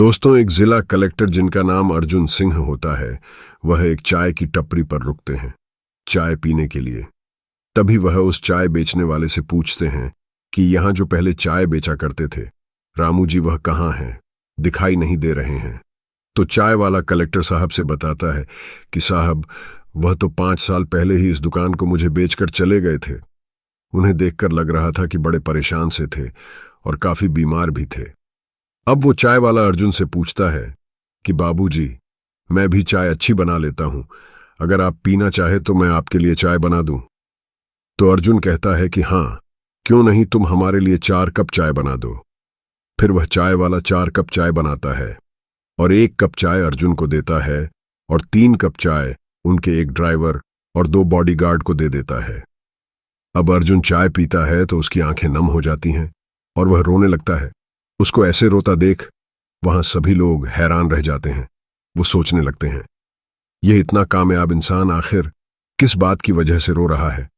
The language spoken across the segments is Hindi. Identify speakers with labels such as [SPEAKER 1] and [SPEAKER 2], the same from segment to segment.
[SPEAKER 1] दोस्तों, एक जिला कलेक्टर जिनका नाम अर्जुन सिंह होता है, वह एक चाय की टपरी पर रुकते हैं चाय पीने के लिए। तभी वह उस चाय बेचने वाले से पूछते हैं कि यहाँ जो पहले चाय बेचा करते थे, रामू जी, वह कहाँ हैं? दिखाई नहीं दे रहे हैं। तो चाय वाला कलेक्टर साहब से बताता है कि साहब, वह तो 5 साल पहले ही इस दुकान को मुझे बेचकर चले गए थे। उन्हें देखकर लग रहा था कि बड़े परेशान से थे और काफी बीमार भी थे। अब वो चाय वाला अर्जुन से पूछता है कि बाबूजी, मैं भी चाय अच्छी बना लेता हूं, अगर आप पीना चाहे तो मैं आपके लिए चाय बना दूं। तो अर्जुन कहता है कि हाँ, क्यों नहीं, तुम हमारे लिए 4 कप चाय बना दो। फिर वह चाय वाला 4 कप चाय बनाता है और 1 कप चाय अर्जुन को देता है और 3 कप चाय उनके एक ड्राइवर और 2 बॉडीगार्ड को दे देता है। अब अर्जुन चाय पीता है तो उसकी आंखें नम हो जाती हैं और वह रोने लगता है। उसको ऐसे रोता देख वहां सभी लोग हैरान रह जाते हैं। वो सोचने लगते हैं, यह इतना कामयाब इंसान आखिर किस बात की वजह से रो रहा है।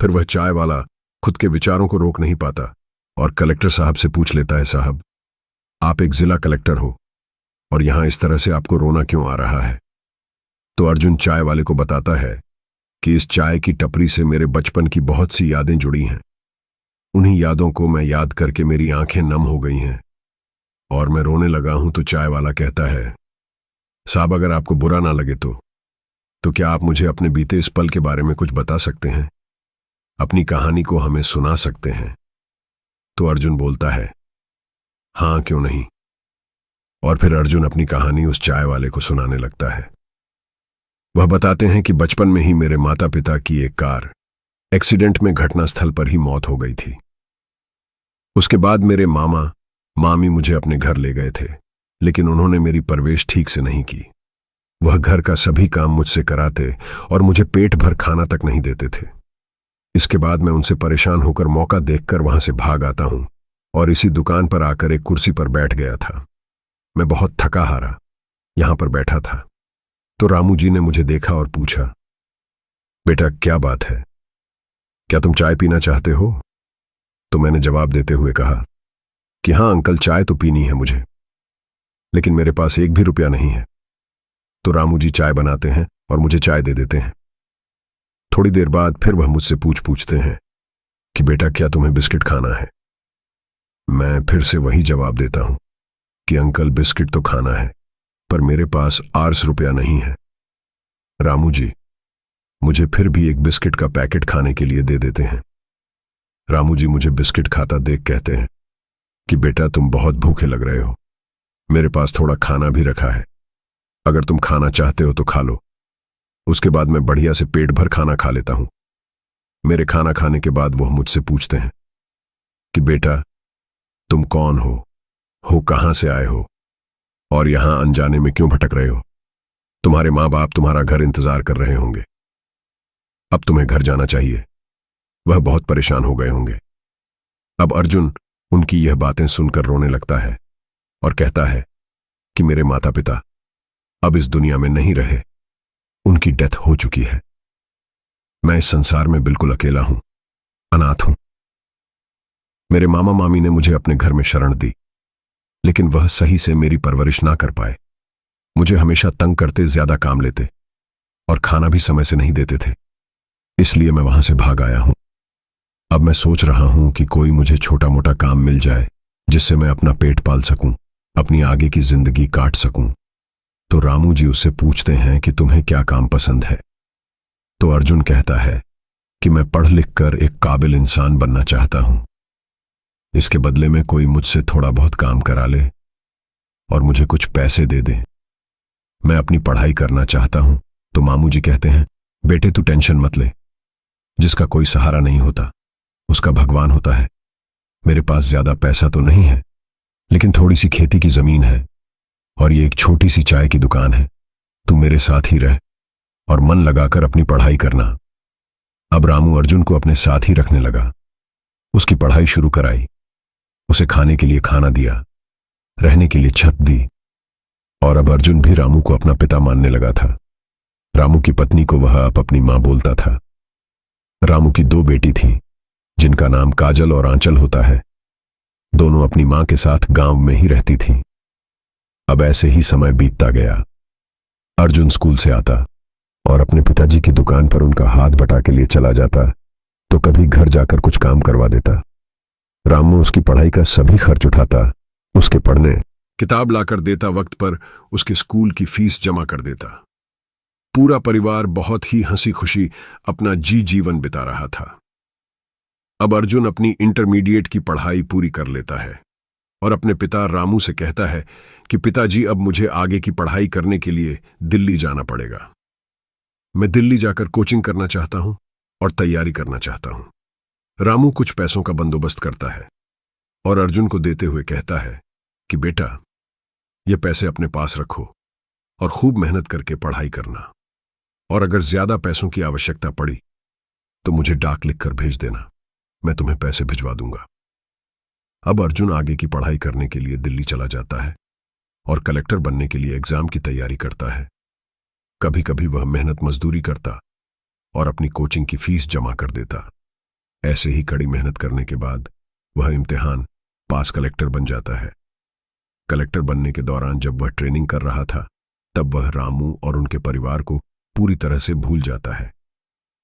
[SPEAKER 1] फिर वह चाय वाला खुद के विचारों को रोक नहीं पाता और कलेक्टर साहब से पूछ लेता है, साहब, आप एक जिला कलेक्टर हो और यहां इस तरह से आपको रोना क्यों आ रहा है? तो अर्जुन चाय वाले को बताता है कि इस चाय की टपरी से मेरे बचपन की बहुत सी यादें जुड़ी हैं। उन्हीं यादों को मैं याद करके मेरी आंखें नम हो गई हैं और मैं रोने लगा हूं। तो चाय वाला कहता है, साहब, अगर आपको बुरा ना लगे तो क्या आप मुझे अपने बीते इस पल के बारे में कुछ बता सकते हैं? अपनी कहानी को हमें सुना सकते हैं? तो अर्जुन बोलता है, हाँ, क्यों नहीं। और फिर अर्जुन अपनी कहानी उस चाय वाले को सुनाने लगता है। वह बताते हैं कि बचपन में ही मेरे माता पिता की एक कार एक्सीडेंट में घटनास्थल पर ही मौत हो गई थी। उसके बाद मेरे मामा मामी मुझे अपने घर ले गए थे, लेकिन उन्होंने मेरी परवरिश ठीक से नहीं की। वह घर का सभी काम मुझसे कराते और मुझे पेट भर खाना तक नहीं देते थे। इसके बाद मैं उनसे परेशान होकर मौका देखकर वहां से भाग आता हूं और इसी दुकान पर आकर एक कुर्सी पर बैठ गया था। मैं बहुत थका हारा यहां पर बैठा था। तो रामू जी ने मुझे देखा और पूछा, बेटा, क्या बात है? क्या तुम चाय पीना चाहते हो? तो मैंने जवाब देते हुए कहा कि हाँ अंकल, चाय तो पीनी है मुझे, लेकिन मेरे पास 1 भी रुपया नहीं है। तो रामू जी चाय बनाते हैं और मुझे चाय दे देते हैं। थोड़ी देर बाद फिर वह मुझसे पूछते हैं कि बेटा, क्या तुम्हें बिस्किट खाना है? मैं फिर से वही जवाब देता हूं कि अंकल, बिस्किट तो खाना है, पर मेरे पास 8 रुपया नहीं है। रामू जी मुझे फिर भी एक बिस्किट का पैकेट खाने के लिए दे देते हैं। रामू जी मुझे बिस्किट खाता देख कहते हैं कि बेटा, तुम बहुत भूखे लग रहे हो, मेरे पास थोड़ा खाना भी रखा है, अगर तुम खाना चाहते हो तो खा लो। उसके बाद मैं बढ़िया से पेट भर खाना खा लेता हूं। मेरे खाना खाने के बाद वह मुझसे पूछते हैं कि बेटा, तुम कौन हो कहां से आए हो और यहां अनजाने में क्यों भटक रहे हो? तुम्हारे माँ बाप तुम्हारा घर इंतजार कर रहे होंगे, अब तुम्हें घर जाना चाहिए। वह बहुत परेशान हो गए होंगे। अब अर्जुन उनकी यह बातें सुनकर रोने लगता है और कहता है कि मेरे माता पिता अब इस दुनिया में नहीं रहे, उनकी डेथ हो चुकी है। मैं इस संसार में बिल्कुल अकेला हूं, अनाथ हूं। मेरे मामा मामी ने मुझे अपने घर में शरण दी, लेकिन वह सही से मेरी परवरिश ना कर पाए। मुझे हमेशा तंग करते, ज्यादा काम लेते और खाना भी समय से नहीं देते थे। इसलिए मैं वहां से भाग आया हूं। अब मैं सोच रहा हूं कि कोई मुझे छोटा मोटा काम मिल जाए जिससे मैं अपना पेट पाल सकूं, अपनी आगे की जिंदगी काट सकूं। तो रामू जी उससे पूछते हैं कि तुम्हें क्या काम पसंद है? तो अर्जुन कहता है कि मैं पढ़ लिख कर एक काबिल इंसान बनना चाहता हूं। इसके बदले में कोई मुझसे थोड़ा बहुत काम करा ले और मुझे कुछ पैसे दे दे। मैं अपनी पढ़ाई करना चाहता हूं। तो मामू जी कहते हैं, बेटे, तू टेंशन मत ले, जिसका कोई सहारा नहीं होता उसका भगवान होता है। मेरे पास ज्यादा पैसा तो नहीं है, लेकिन थोड़ी सी खेती की जमीन है और ये एक छोटी सी चाय की दुकान है। तू मेरे साथ ही रह और मन लगाकर अपनी पढ़ाई करना। अब रामू अर्जुन को अपने साथ ही रखने लगा, उसकी पढ़ाई शुरू कराई, उसे खाने के लिए खाना दिया, रहने के लिए छत दी और अब अर्जुन भी रामू को अपना पिता मानने लगा था। रामू की पत्नी को वह अब अपनी मां बोलता था। रामू की 2 बेटी थीं, जिनका नाम काजल और आंचल होता है। दोनों अपनी मां के साथ गांव में ही रहती थीं। अब ऐसे ही समय बीतता गया। अर्जुन स्कूल से आता और अपने पिताजी की दुकान पर उनका हाथ बटा के लिए चला जाता, तो कभी घर जाकर कुछ काम करवा देता। रामू उसकी पढ़ाई का सभी खर्च उठाता, उसके पढ़ने किताब लाकर देता, वक्त पर उसके स्कूल की फीस जमा कर देता। पूरा परिवार बहुत ही हंसी खुशी अपना जीवन बिता रहा था। अब अर्जुन अपनी इंटरमीडिएट की पढ़ाई पूरी कर लेता है और अपने पिता रामू से कहता है कि पिताजी, अब मुझे आगे की पढ़ाई करने के लिए दिल्ली जाना पड़ेगा। मैं दिल्ली जाकर कोचिंग करना चाहता हूं और तैयारी करना चाहता हूं। रामू कुछ पैसों का बंदोबस्त करता है और अर्जुन को देते हुए कहता है कि बेटा, ये पैसे अपने पास रखो और खूब मेहनत करके पढ़ाई करना, और अगर ज्यादा पैसों की आवश्यकता पड़ी तो मुझे डाक लिखकर भेज देना, मैं तुम्हें पैसे भिजवा दूंगा। अब अर्जुन आगे की पढ़ाई करने के लिए दिल्ली चला जाता है और कलेक्टर बनने के लिए एग्जाम की तैयारी करता है। कभी कभी वह मेहनत मजदूरी करता और अपनी कोचिंग की फीस जमा कर देता। ऐसे ही कड़ी मेहनत करने के बाद वह इम्तिहान पास कलेक्टर बन जाता है। कलेक्टर बनने के दौरान जब वह ट्रेनिंग कर रहा था, तब वह रामू और उनके परिवार को पूरी तरह से भूल जाता है।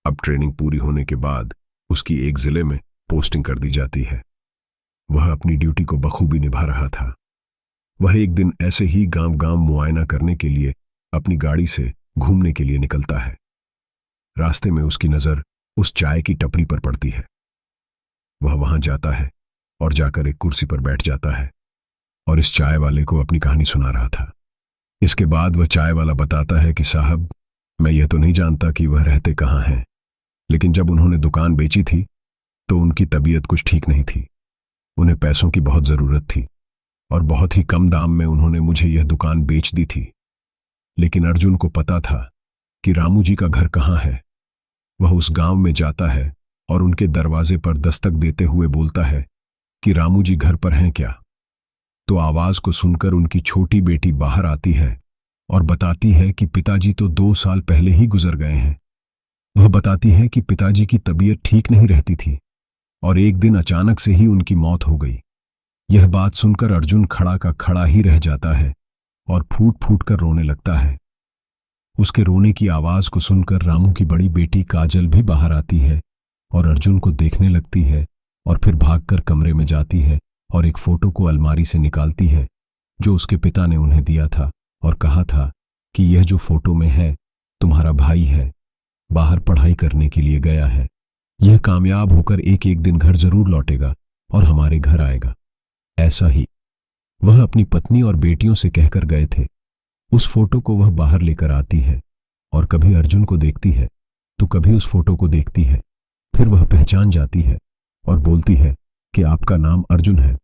[SPEAKER 1] अब ट्रेनिंग पूरी होने के बाद उसकी एक जिले में पोस्टिंग कर दी जाती है। वह अपनी ड्यूटी को बखूबी निभा रहा था। वह एक दिन ऐसे ही गांव गांव मुआयना करने के लिए अपनी गाड़ी से घूमने के लिए निकलता है। रास्ते में उसकी नजर उस चाय की टपरी पर पड़ती है। वह वहां जाता है और जाकर एक कुर्सी पर बैठ जाता है और इस चाय वाले को अपनी कहानी सुना रहा था। इसके बाद वह चाय वाला बताता है कि साहब, मैं यह तो नहीं जानता कि वह रहते कहाँ हैं, लेकिन जब उन्होंने दुकान बेची थी तो उनकी तबीयत कुछ ठीक नहीं थी। उन्हें पैसों की बहुत जरूरत थी और बहुत ही कम दाम में उन्होंने मुझे यह दुकान बेच दी थी। लेकिन अर्जुन को पता था कि रामू जी का घर कहाँ है। वह उस गांव में जाता है और उनके दरवाजे पर दस्तक देते हुए बोलता है कि रामू जी घर पर हैं क्या। तो आवाज को सुनकर उनकी छोटी बेटी बाहर आती है और बताती है कि पिताजी तो 2 साल पहले ही गुजर गए हैं। वह बताती है कि पिताजी की तबीयत ठीक नहीं रहती थी और एक दिन अचानक से ही उनकी मौत हो गई। यह बात सुनकर अर्जुन खड़ा का खड़ा ही रह जाता है और फूट फूट कर रोने लगता है। उसके रोने की आवाज को सुनकर रामू की बड़ी बेटी काजल भी बाहर आती है और अर्जुन को देखने लगती है और फिर भागकर कमरे में जाती है और एक फोटो को अलमारी से निकालती है जो उसके पिता ने उन्हें दिया था और कहा था कि यह जो फोटो में है तुम्हारा भाई है, बाहर पढ़ाई करने के लिए गया है। यह कामयाब होकर एक एक दिन घर जरूर लौटेगा और हमारे घर आएगा। ऐसा ही वह अपनी पत्नी और बेटियों से कहकर गए थे। उस फोटो को वह बाहर लेकर आती है और कभी अर्जुन को देखती है तो कभी उस फोटो को देखती है। फिर वह पहचान जाती है और बोलती है कि आपका नाम अर्जुन है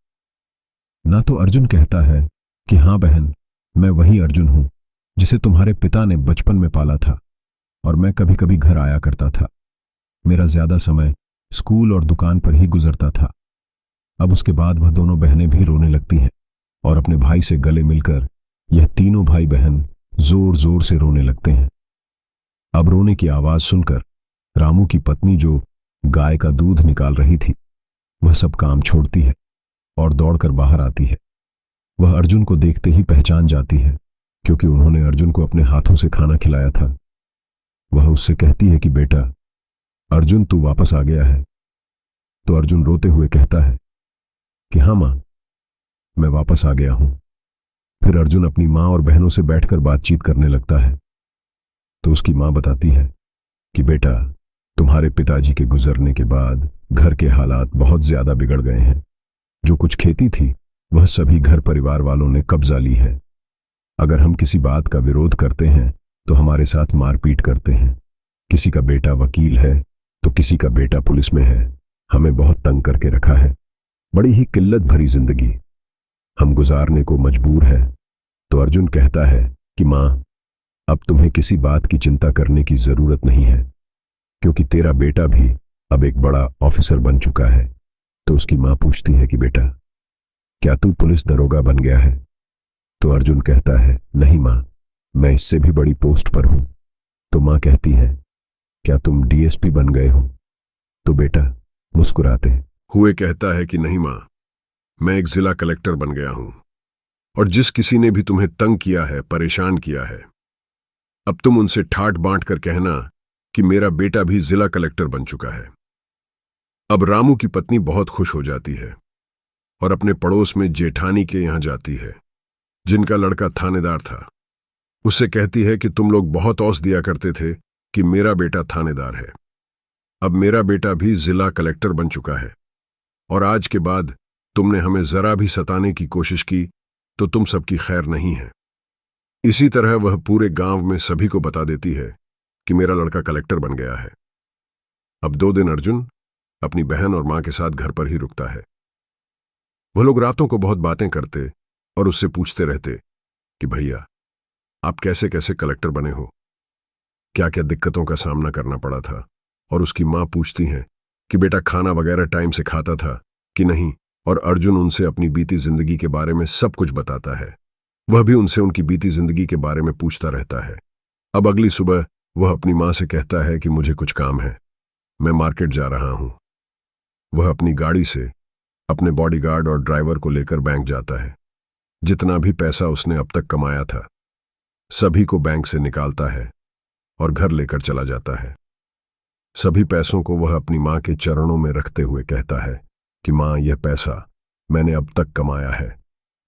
[SPEAKER 1] ना। तो अर्जुन कहता है कि हाँ बहन, मैं वही अर्जुन हूं जिसे तुम्हारे पिता ने बचपन में पाला था और मैं कभी कभी घर आया करता था। मेरा ज्यादा समय स्कूल और दुकान पर ही गुजरता था। अब उसके बाद वह दोनों बहनें भी रोने लगती हैं और अपने भाई से गले मिलकर यह तीनों भाई बहन जोर जोर से रोने लगते हैं। अब रोने की आवाज सुनकर रामू की पत्नी, जो गाय का दूध निकाल रही थी, वह सब काम छोड़ती है और दौड़कर बाहर आती है। वह अर्जुन को देखते ही पहचान जाती है क्योंकि उन्होंने अर्जुन को अपने हाथों से खाना खिलाया था। वह उससे कहती है कि बेटा अर्जुन, तू वापस आ गया है। तो अर्जुन रोते हुए कहता है कि हाँ मां, मैं वापस आ गया हूं। फिर अर्जुन अपनी मां और बहनों से बैठकर बातचीत करने लगता है। तो उसकी मां बताती है कि बेटा, तुम्हारे पिताजी के गुजरने के बाद घर के हालात बहुत ज्यादा बिगड़ गए हैं। जो कुछ खेती थी वह सभी घर परिवार वालों ने कब्जा ली है। अगर हम किसी बात का विरोध करते हैं तो हमारे साथ मारपीट करते हैं। किसी का बेटा वकील है तो किसी का बेटा पुलिस में है। हमें बहुत तंग करके रखा है। बड़ी ही किल्लत भरी जिंदगी हम गुजारने को मजबूर हैं। तो अर्जुन कहता है कि मां, अब तुम्हें किसी बात की चिंता करने की जरूरत नहीं है क्योंकि तेरा बेटा भी अब एक बड़ा ऑफिसर बन चुका है। तो उसकी मां पूछती है कि बेटा, क्या तू पुलिस दरोगा बन गया है? तो अर्जुन कहता है, नहीं मां, मैं इससे भी बड़ी पोस्ट पर हूं। तो मां कहती है, क्या तुम डीएसपी बन गए हो? तो बेटा मुस्कुराते हुए कहता है कि नहीं मां, मैं एक जिला कलेक्टर बन गया हूं। और जिस किसी ने भी तुम्हें तंग किया है, परेशान किया है, अब तुम उनसे ठाट बांट कर कहना कि मेरा बेटा भी जिला कलेक्टर बन चुका है। अब रामू की पत्नी बहुत खुश हो जाती है और अपने पड़ोस में जेठानी के यहां जाती है, जिनका लड़का थानेदार था। उससे कहती है कि तुम लोग बहुत औस दिया करते थे कि मेरा बेटा थानेदार है। अब मेरा बेटा भी जिला कलेक्टर बन चुका है और आज के बाद तुमने हमें जरा भी सताने की कोशिश की तो तुम सबकी खैर नहीं है। इसी तरह वह पूरे गांव में सभी को बता देती है कि मेरा लड़का कलेक्टर बन गया है। अब 2 दिन अर्जुन अपनी बहन और मां के साथ घर पर ही रुकता है। वह लोग रातों को बहुत बातें करते और उससे पूछते रहते कि भैया, आप कैसे कैसे कलेक्टर बने हो, क्या क्या दिक्कतों का सामना करना पड़ा था। और उसकी मां पूछती हैं कि बेटा खाना वगैरह टाइम से खाता था कि नहीं, और अर्जुन उनसे अपनी बीती जिंदगी के बारे में सब कुछ बताता है। वह भी उनसे उनकी बीती जिंदगी के बारे में पूछता रहता है। अब अगली सुबह वह अपनी मां से कहता है कि मुझे कुछ काम है, मैं मार्केट जा रहा हूं। वह अपनी गाड़ी से अपने बॉडीगार्ड और ड्राइवर को लेकर बैंक जाता है। जितना भी पैसा उसने अब तक कमाया था सभी को बैंक से निकालता है और घर लेकर चला जाता है। सभी पैसों को वह अपनी मां के चरणों में रखते हुए कहता है कि मां, यह पैसा मैंने अब तक कमाया है,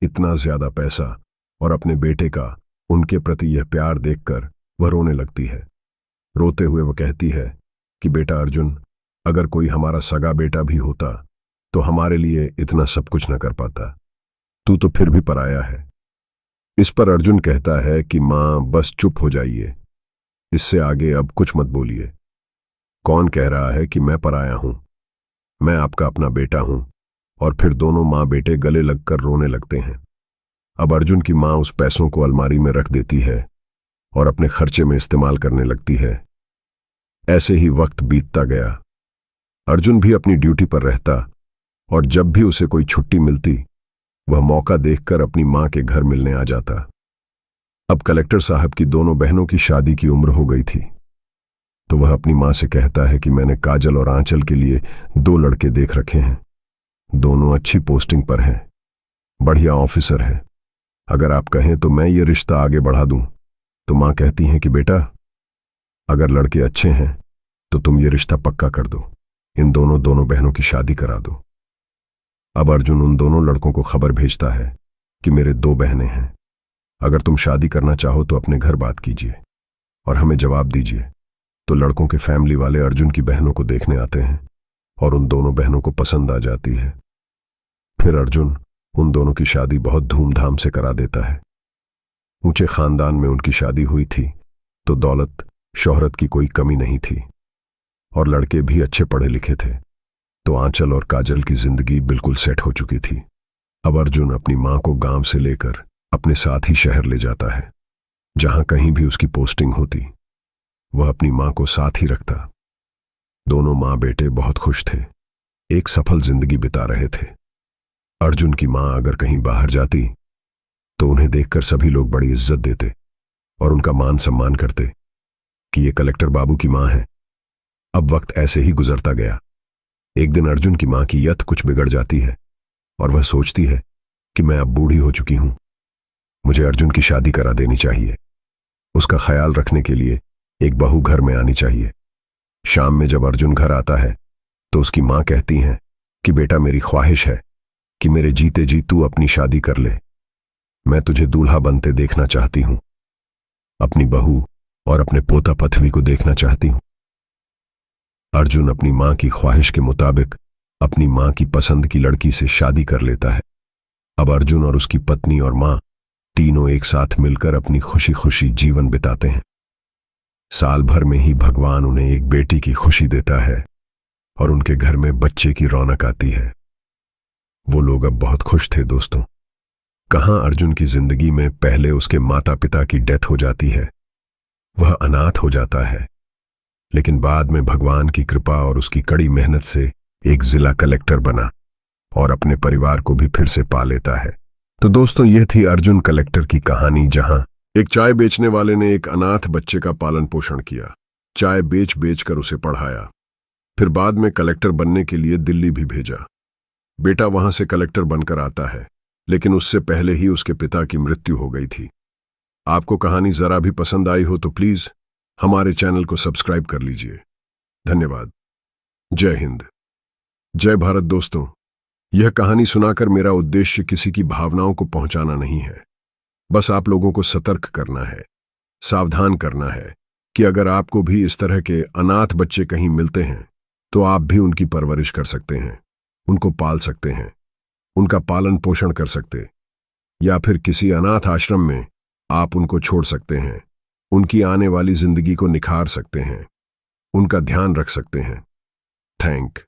[SPEAKER 1] इतना ज्यादा पैसा। और अपने बेटे का उनके प्रति यह प्यार देखकर वह रोने लगती है। रोते हुए वह कहती है कि बेटा अर्जुन, अगर कोई हमारा सगा बेटा भी होता तो हमारे लिए इतना सब कुछ न कर पाता, तू तो फिर भी पराया है। इस पर अर्जुन कहता है कि मां बस चुप हो जाइए, इससे आगे अब कुछ मत बोलिए। कौन कह रहा है कि मैं पराया हूं, मैं आपका अपना बेटा हूं। और फिर दोनों मां बेटे गले लगकर रोने लगते हैं। अब अर्जुन की मां उस पैसों को अलमारी में रख देती है और अपने खर्चे में इस्तेमाल करने लगती है। ऐसे ही वक्त बीतता गया। अर्जुन भी अपनी ड्यूटी पर रहता और जब भी उसे कोई छुट्टी मिलती वह मौका देखकर अपनी मां के घर मिलने आ जाता। अब कलेक्टर साहब की दोनों बहनों की शादी की उम्र हो गई थी, तो वह अपनी मां से कहता है कि मैंने काजल और आंचल के लिए 2 लड़के देख रखे हैं। दोनों अच्छी पोस्टिंग पर हैं, बढ़िया ऑफिसर हैं। अगर आप कहें तो मैं ये रिश्ता आगे बढ़ा दूं। तो मां कहती हैं कि बेटा, अगर लड़के अच्छे हैं तो तुम ये रिश्ता पक्का कर दो, इन दोनों बहनों की शादी करा दो। अब अर्जुन उन दोनों लड़कों को खबर भेजता है कि मेरे 2 बहनें हैं, अगर तुम शादी करना चाहो तो अपने घर बात कीजिए और हमें जवाब दीजिए। तो लड़कों के फैमिली वाले अर्जुन की बहनों को देखने आते हैं और उन दोनों बहनों को पसंद आ जाती है। फिर अर्जुन उन दोनों की शादी बहुत धूमधाम से करा देता है। ऊंचे खानदान में उनकी शादी हुई थी तो दौलत शोहरत की कोई कमी नहीं थी और लड़के भी अच्छे पढ़े लिखे थे, तो आंचल और काजल की जिंदगी बिल्कुल सेट हो चुकी थी। अब अर्जुन अपनी मां को गांव से लेकर अपने साथ ही शहर ले जाता है। जहां कहीं भी उसकी पोस्टिंग होती वह अपनी मां को साथ ही रखता। दोनों मां बेटे बहुत खुश थे, एक सफल जिंदगी बिता रहे थे। अर्जुन की मां अगर कहीं बाहर जाती तो उन्हें देखकर सभी लोग बड़ी इज्जत देते और उनका मान सम्मान करते कि ये कलेक्टर बाबू की मां है। अब वक्त ऐसे ही गुजरता गया। एक दिन अर्जुन की मां की यत कुछ बिगड़ जाती है और वह सोचती है कि मैं अब बूढ़ी हो चुकी हूं, मुझे अर्जुन की शादी करा देनी चाहिए। उसका ख्याल रखने के लिए एक बहू घर में आनी चाहिए। शाम में जब अर्जुन घर आता है तो उसकी मां कहती हैं कि बेटा, मेरी ख्वाहिश है कि मेरे जीते जी तू अपनी शादी कर ले। मैं तुझे दूल्हा बनते देखना चाहती हूं, अपनी बहू और अपने पोता पथवी को देखना चाहती हूं। अर्जुन अपनी मां की ख्वाहिश के मुताबिक अपनी मां की पसंद की लड़की से शादी कर लेता है। अब अर्जुन और उसकी पत्नी और मां तीनों एक साथ मिलकर अपनी खुशी खुशी जीवन बिताते हैं। साल भर में ही भगवान उन्हें एक बेटी की खुशी देता है और उनके घर में बच्चे की रौनक आती है। वो लोग अब बहुत खुश थे दोस्तों। कहां अर्जुन की जिंदगी में पहले उसके माता पिता की डेथ हो जाती है, वह अनाथ हो जाता है, लेकिन बाद में भगवान की कृपा और उसकी कड़ी मेहनत से एक जिला कलेक्टर बना और अपने परिवार को भी फिर से पा लेता है। तो दोस्तों, यह थी अर्जुन कलेक्टर की कहानी, जहां एक चाय बेचने वाले ने एक अनाथ बच्चे का पालन पोषण किया, चाय बेच बेच कर उसे पढ़ाया, फिर बाद में कलेक्टर बनने के लिए दिल्ली भी भेजा। बेटा वहां से कलेक्टर बनकर आता है लेकिन उससे पहले ही उसके पिता की मृत्यु हो गई थी। आपको कहानी जरा भी पसंद आई हो तो प्लीज हमारे चैनल को सब्सक्राइब कर लीजिए। धन्यवाद। जय हिंद, जय भारत। दोस्तों, यह कहानी सुनाकर मेरा उद्देश्य किसी की भावनाओं को पहुंचाना नहीं है, बस आप लोगों को सतर्क करना है, सावधान करना है कि अगर आपको भी इस तरह के अनाथ बच्चे कहीं मिलते हैं तो आप भी उनकी परवरिश कर सकते हैं, उनको पाल सकते हैं, उनका पालन पोषण कर सकते, या फिर किसी अनाथ आश्रम में आप उनको छोड़ सकते हैं, उनकी आने वाली जिंदगी को निखार सकते हैं, उनका ध्यान रख सकते हैं। थैंक